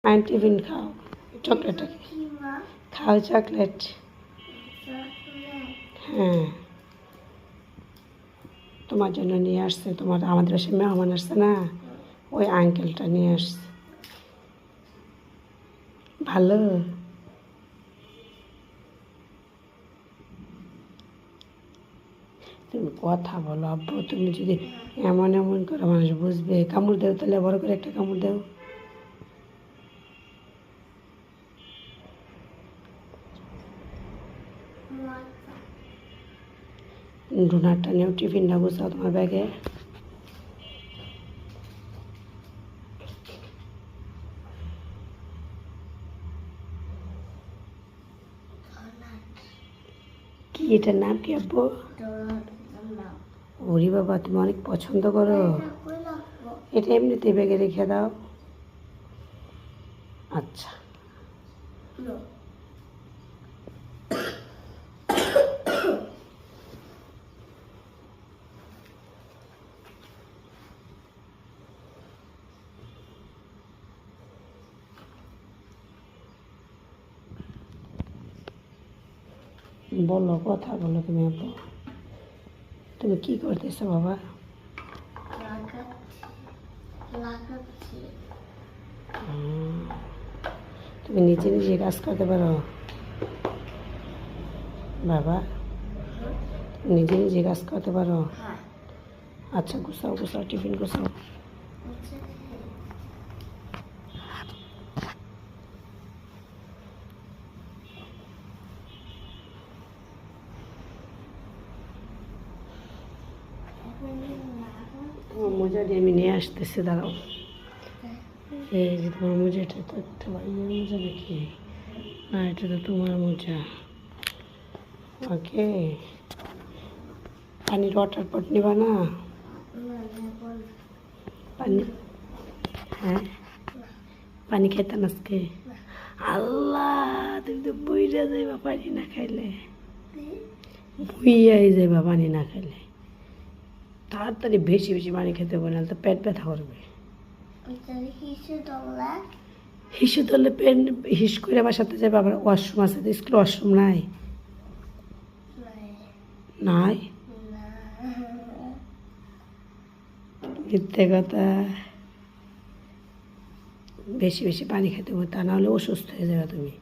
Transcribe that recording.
Tiffin খাও, chocolate খাও, chocolate. হ্যাঁ, তোমার জন্য নিয়ে আসছে, আমাদের বাসায় মেহমান আসছে না, ওই আঙ্কেলটা নিয়ে আসছে। ভালো। তুমি কথা বলো আব্বু, তুমি যদি এমন এমন করে মানুষ বুঝবে। কামড় দেও তাহলে, বড় করে একটা কামড় দেও। ডোনারটা নিয়েও টিফিনটা গুছাও তোমার ব্যাগে। কি এটার নাম কি আব্বু? ওরে বাবা, তুমি অনেক পছন্দ করো। এটা এমনিতে ব্যাগে রেখে দাও। আচ্ছা, বলো, কথা বলো তুমি আব্বু। তুমি কি করতেছো বাবা? তুমি নিজে নিজে কাজ করতে পারো বাবা? নিজে নিজে কাজ করতে পারো? আচ্ছা, গুছাও গুছাও, টিফিন গুছাও। তোমার মোজাটি আমি নিয়ে আসতেছি, দাঁড়াও। এই যে তোমার মোজাটা, তো একটা ভাইয়ের মোজা নাকি? না, এটা তো তোমার মোজা। ওকে, পানির ওয়াটার পট নেবা না? পানি, হ্যাঁ, পানি খাইতাম আজকে? আল্লাহ, তুমি তো বইরা যাইবা পানি না খাইলে। বইয়াই যাইবা পানি না খাইলে। তাড়াতাড়ি বেশি বেশি পানি খেতে হবে, নাহলে তো পেট ব্যথা করবে। হিসু ধরলে পেন হিস করে বাসাতে যাবে। আবার ওয়াশরুম আছে, তো স্কুল ওয়াশরুম নাই? নাই, মিথ্যে কথা। বেশি বেশি পানি খেতে হবে, তা নাহলে অসুস্থ হয়ে যাবে তুমি।